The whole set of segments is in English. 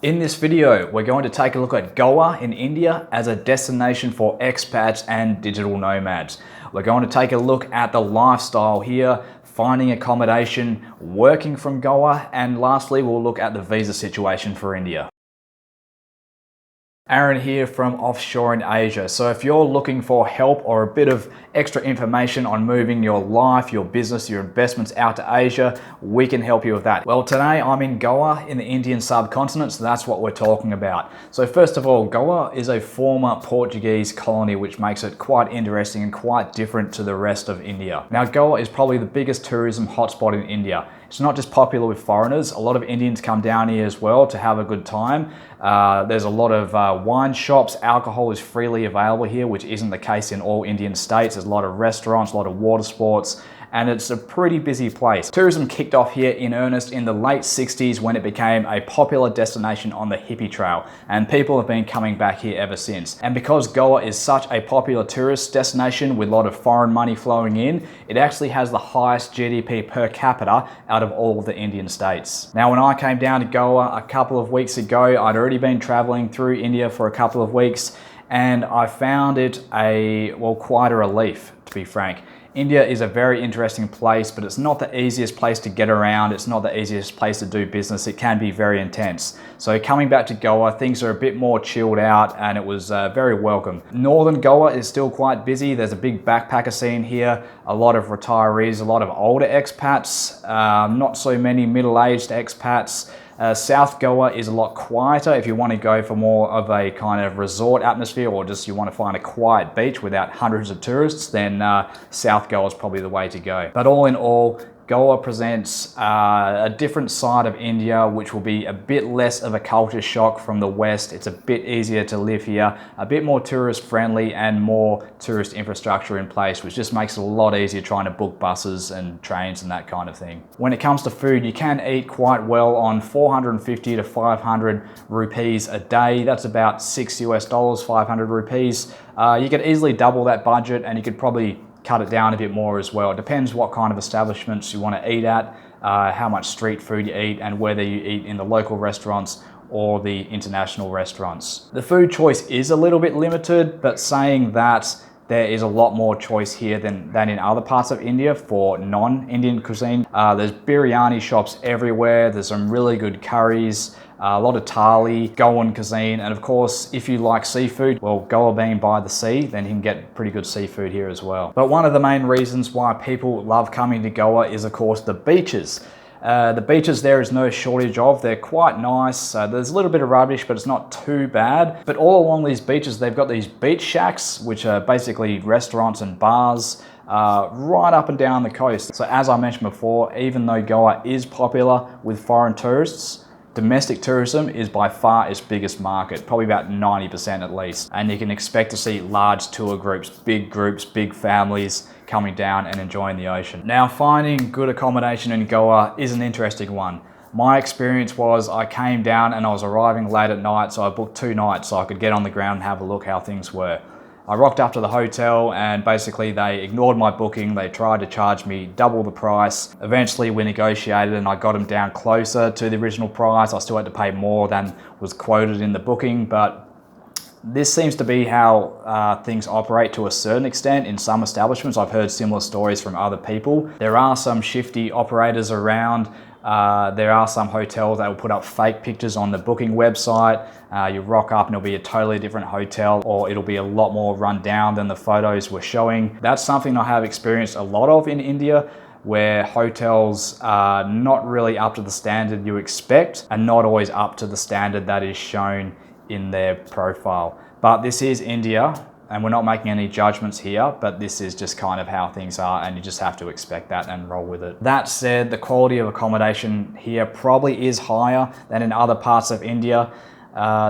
In this video, we're going to take a look at Goa in India as a destination for expats and digital nomads. We're going to take a look at the lifestyle here, finding accommodation, working from Goa, and lastly, we'll look at the visa situation for India. Aaron here from Offshore in Asia. So if you're looking for help or a bit of extra information on moving your life, your business, your investments out to Asia, we can help you with that. Well, today I'm in Goa in the Indian subcontinent, so that's what we're talking about. So first of all, Goa is a former Portuguese colony, which makes it quite interesting and quite different to the rest of India. Now, Goa is probably the biggest tourism hotspot in India. It's not just popular with foreigners. A lot of Indians come down here as well to have a good time. There's a lot of wine shops. Alcohol is freely available here, which isn't the case in all Indian states. There's a lot of restaurants, a lot of water sports, and it's a pretty busy place. Tourism kicked off here in earnest in the late 60s when it became a popular destination on the hippie trail, and people have been coming back here ever since. And because Goa is such a popular tourist destination with a lot of foreign money flowing in, it actually has the highest GDP per capita out of all of the Indian states. Now, when I came down to Goa a couple of weeks ago, I'd already been traveling through India for a couple of weeks, and I found it quite a relief, to be frank. India is a very interesting place, but it's not the easiest place to get around. It's not the easiest place to do business. It can be very intense. So coming back to Goa, things are a bit more chilled out, and it was very welcome. Northern Goa is still quite busy. There's a big backpacker scene here, a lot of retirees, a lot of older expats, not so many middle-aged expats. South Goa is a lot quieter. If you want to go for more of a kind of resort atmosphere, or just you want to find a quiet beach without hundreds of tourists, then South Goa is probably the way to go. But all in all, Goa presents a different side of India, which will be a bit less of a culture shock from the West. It's a bit easier to live here, a bit more tourist friendly, and more tourist infrastructure in place, which just makes it a lot easier trying to book buses and trains and that kind of thing. When it comes to food, you can eat quite well on 450 to 500 rupees a day. That's about $6 US, 500 rupees. You could easily double that budget, and you could probably cut it down a bit more as well. It depends what kind of establishments you want to eat at, how much street food you eat, and whether you eat in the local restaurants or the international restaurants. The food choice is a little bit limited, but saying that, there is a lot more choice here than in other parts of India for non-Indian cuisine. There's biryani shops everywhere. There's some really good curries, a lot of thali, Goan cuisine, and of course, if you like seafood, well, Goa being by the sea, then you can get pretty good seafood here as well. But one of the main reasons why people love coming to Goa is, of course, the beaches. The beaches there is no shortage of. They're quite nice. There's a little bit of rubbish, but it's not too bad. But all along these beaches, they've got these beach shacks, which are basically restaurants and bars right up and down the coast. So as I mentioned before, even though Goa is popular with foreign tourists, domestic tourism is by far its biggest market, probably about 90% at least. And you can expect to see large tour groups, big families coming down and enjoying the ocean. Now, finding good accommodation in Goa is an interesting one. My experience was I came down and I was arriving late at night, so I booked 2 nights so I could get on the ground and have a look how things were. I rocked up to the hotel and basically they ignored my booking. They tried to charge me double the price. Eventually we negotiated and I got them down closer to the original price. I still had to pay more than was quoted in the booking, but this seems to be how things operate to a certain extent in some establishments. I've heard similar stories from other people. There are some shifty operators around. There are some hotels that will put up fake pictures on the booking website. You rock up and it'll be a totally different hotel, or it'll be a lot more run down than the photos were showing. That's something I have experienced a lot of in India, where hotels are not really up to the standard you expect and not always up to the standard that is shown in their profile. But this is India, and we're not making any judgments here, but this is just kind of how things are, and you just have to expect that and roll with it. That said, the quality of accommodation here probably is higher than in other parts of India.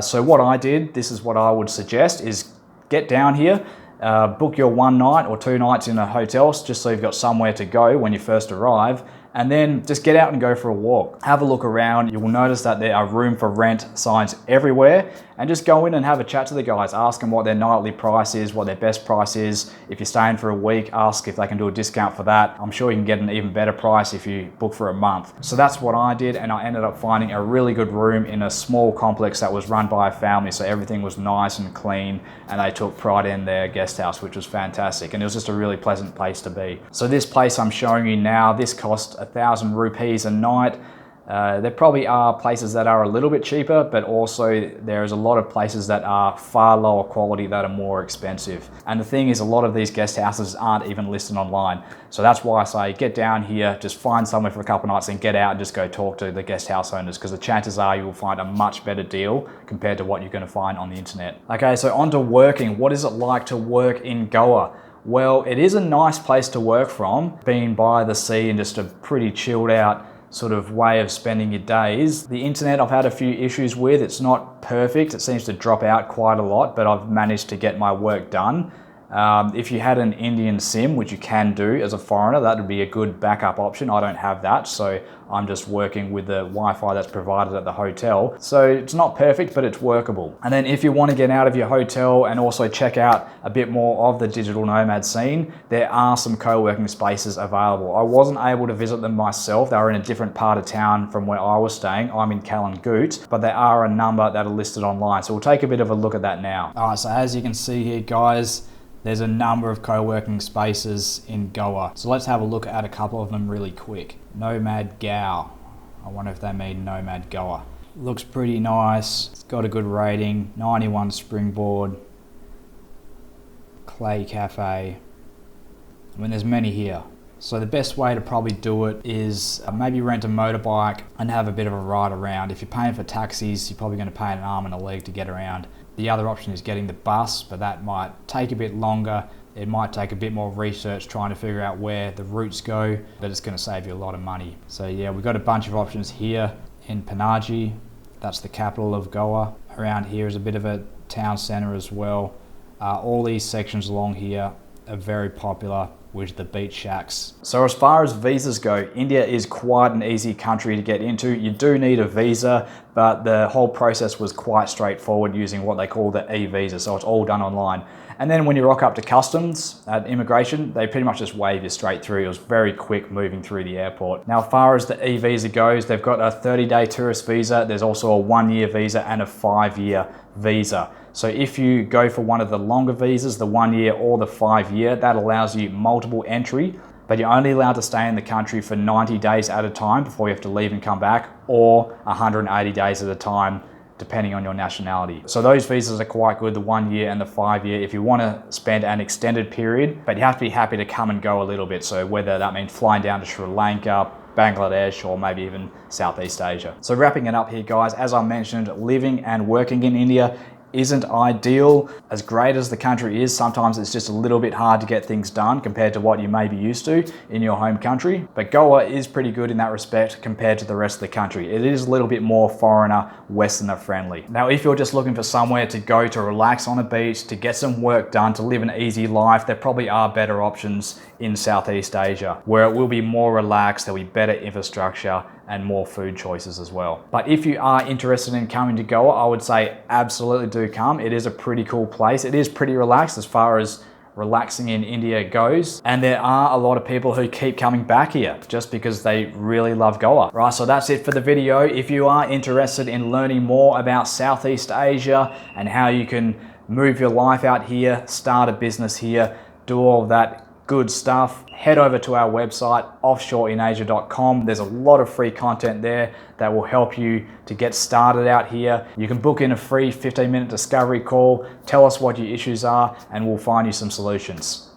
So what I did, this is what I would suggest, is get down here, book your 1 night or 2 nights in a hotel, just so you've got somewhere to go when you first arrive, and then just get out and go for a walk. Have a look around. You will notice that there are room for rent signs everywhere, and just go in and have a chat to the guys. Ask them what their nightly price is, what their best price is. If you're staying for a week, ask if they can do a discount for that. I'm sure you can get an even better price if you book for a month. So that's what I did, and I ended up finding a really good room in a small complex that was run by a family, so everything was nice and clean, and they took pride in their guest house, which was fantastic, and it was just a really pleasant place to be. So this place I'm showing you now, this cost 1,000 rupees a night. There probably are places that are a little bit cheaper, but also there's a lot of places that are far lower quality that are more expensive. And the thing is, a lot of these guest houses aren't even listed online. So that's why I say get down here, just find somewhere for a couple of nights and get out and just go talk to the guest house owners, because the chances are you will find a much better deal compared to what you're going to find on the internet. Okay, so on to working. What is it like to work in Goa? Well, it is a nice place to work from, being by the sea and just a pretty chilled out sort of way of spending your days. The internet I've had a few issues with. It's not perfect. It seems to drop out quite a lot, but I've managed to get my work done. If you had an Indian SIM, which you can do as a foreigner, that would be a good backup option. I don't have that, so I'm just working with the Wi-Fi that's provided at the hotel. So it's not perfect, but it's workable. And then if you want to get out of your hotel and also check out a bit more of the digital nomad scene, there are some co-working spaces available. I wasn't able to visit them myself. They were in a different part of town from where I was staying. I'm in Kalangut, but there are a number that are listed online. So we'll take a bit of a look at that now. All right, so as you can see here, guys, there's a number of co-working spaces in Goa. So let's have a look at a couple of them really quick. Nomad Goa. I wonder if they mean Nomad Goa. Looks pretty nice. It's got a good rating. 91 Springboard. Clay Cafe. I mean, there's many here. So the best way to probably do it is maybe rent a motorbike and have a bit of a ride around. If you're paying for taxis, you're probably going to pay an arm and a leg to get around. The other option is getting the bus, but that might take a bit longer. It might take a bit more research trying to figure out where the routes go, but it's going to save you a lot of money. So yeah, we've got a bunch of options here in Panaji. That's the capital of Goa. Around here is a bit of a town center as well. All these sections along here are very popular with the beach shacks. So as far as visas go, India is quite an easy country to get into. You do need a visa, but the whole process was quite straightforward using what they call the e-visa. So it's all done online. And then when you rock up to customs at immigration, they pretty much just wave you straight through. It was very quick moving through the airport. Now, as far as the e-visa goes, they've got a 30-day tourist visa. There's also a 1-year visa and a 5-year visa. So if you go for one of the longer visas, the 1-year or the 5-year, that allows you multiple entry, but you're only allowed to stay in the country for 90 days at a time before you have to leave and come back, or 180 days at a time, depending on your nationality. So those visas are quite good, the 1-year and the 5-year, if you want to spend an extended period, but you have to be happy to come and go a little bit. So whether that means flying down to Sri Lanka, Bangladesh, or maybe even Southeast Asia. So wrapping it up here, guys, as I mentioned, living and working in India isn't ideal. As great as the country is, sometimes it's just a little bit hard to get things done compared to what you may be used to in your home country. But Goa is pretty good in that respect compared to the rest of the country. It is a little bit more foreigner, Westerner friendly. Now, if you're just looking for somewhere to go to relax on a beach, to get some work done, to live an easy life, there probably are better options in Southeast Asia, where it will be more relaxed, there'll be better infrastructure and more food choices as well. But if you are interested in coming to Goa, I would say absolutely do come. It is a pretty cool place. It is pretty relaxed as far as relaxing in India goes. And there are a lot of people who keep coming back here just because they really love Goa. Right, so that's it for the video. If you are interested in learning more about Southeast Asia and how you can move your life out here, start a business here, do all of that good stuff, head over to our website, offshoreinasia.com. There's a lot of free content there that will help you to get started out here. You can book in a free 15-minute discovery call, tell us what your issues are, and we'll find you some solutions.